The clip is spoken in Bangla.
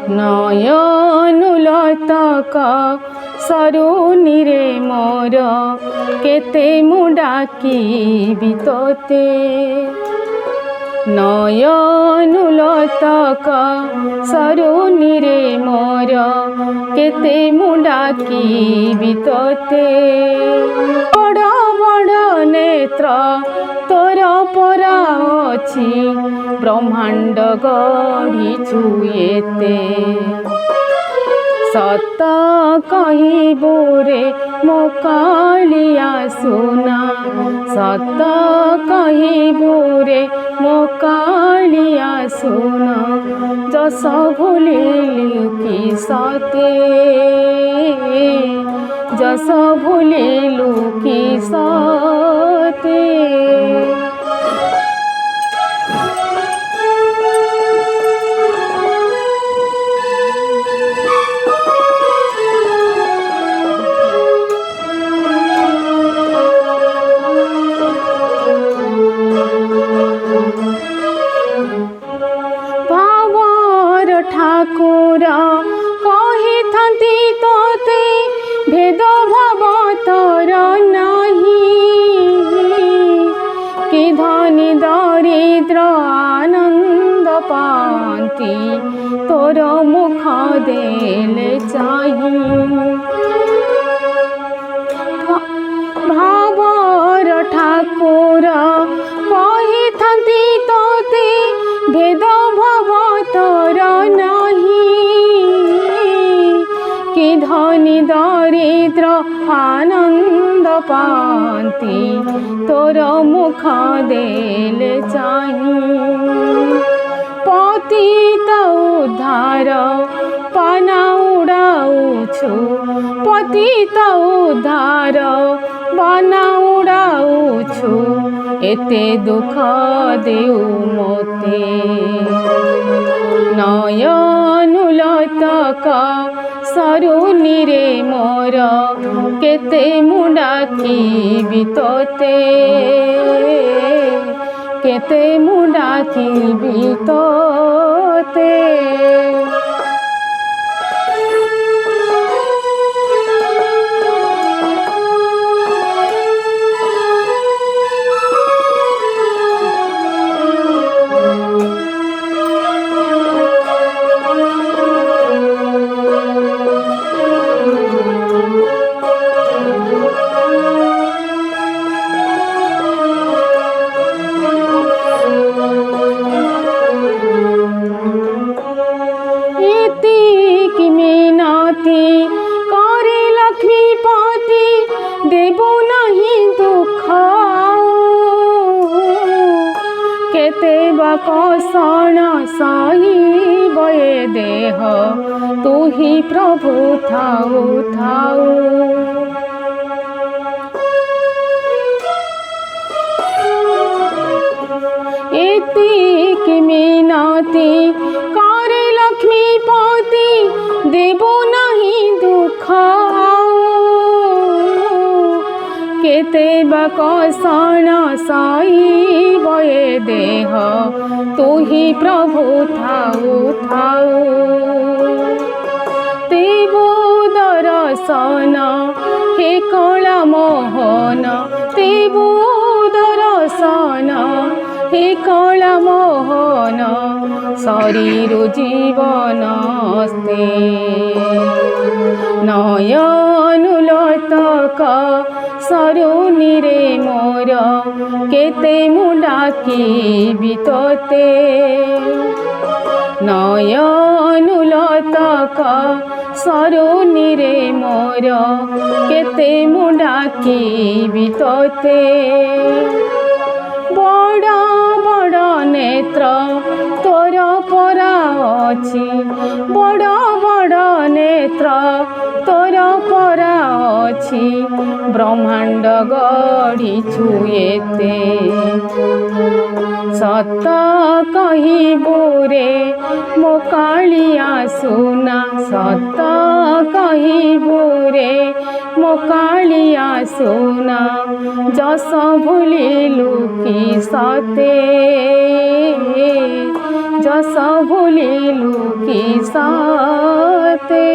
নয়নুলতক সরুনিরে মোর কেতে মু ডাকিবি তোতে। নয়নুলতক সরুনিরে মোর কেতে মু ডাকিবি তোতে। বড় বড় নেত্র তোর পরা ଅଛି ব্রহ্মাণ্ড গঢ়িଛୁ এতে। সত କହିବୁ রে ମୋ କାଳିଆ ସୁନା, ସତ କହିବୁ ରେ ମୋ କାଳିଆ ସୁନା। ଯଶ ଭୁଲିଲୁ କି ସତେ, ଯଶ ଭୁଲିଲୁ କି ସତେ। ঠাকুর কহিথাନ୍ତି তোতে ভেদ ভাব তোর নাহি। কি ধনী দরিদ্র আনন্দ পাନ୍ତି তোর মুখ দেলে চাহি। ভাবর ঠাকুর কহিথাନ୍ତି তোতে ভেদ ভাব তোর নাহি। কি ধনী দরিদ্র আনন্দ পাନ୍ତି তোর মুখ দেলে চাহি। পতিত উদ্ধার পানা উড়াউଛୁ, পতিত উদ্ধার বানা উড়াউଛୁ এতে দুঃখ দেউ মতে। নয়নুলতক সরুনিরে মোর কেতে মু ডাকিবি তোতে, কেতে মু ডাকিবি তোতে। এতিকি মিনতি করে লক্ষ্মীপতি দেব নাহি দুঃখ। কেতে বা কষণ সহিব এ দেহ তুহি প্রভু থাউ থাউ। এতিকি মিনতি করে লক্ষ্মীপতি দেব নাহি দুঃখ। কেতে বা কষণ সহিব এ দেহ তুহি প্রভু থাউ থাউ। দেব দর্শন হে কলা মোহন, দেব দর্শন হে কলা মোহন শরীর জীবনস্তে। নয়নুলতক সরুনিরে মোর কেতে মু ডাকিবি তোতে। নয়নুলতক সরুনিরে মোর কেতে মু ডাকিবি তোতে। বড় বড় নেত্র তোর পরা ଅଛି, বড় বড় নেত্র তোর পরা ଅଛି ব্রহ্মাণ্ড গঢ়িଛୁ এতে। সত କହିବୁ রে ମୋ କାଳିଆ ସୁନା, ସତ କହିବୁ রে ମୋ କାଳିଆ ସୁନା। ଯଶ ଭୁଲିଲୁ କି ସତେ, ଯଶ ଭୁଲିଲୁ କି ସତେ।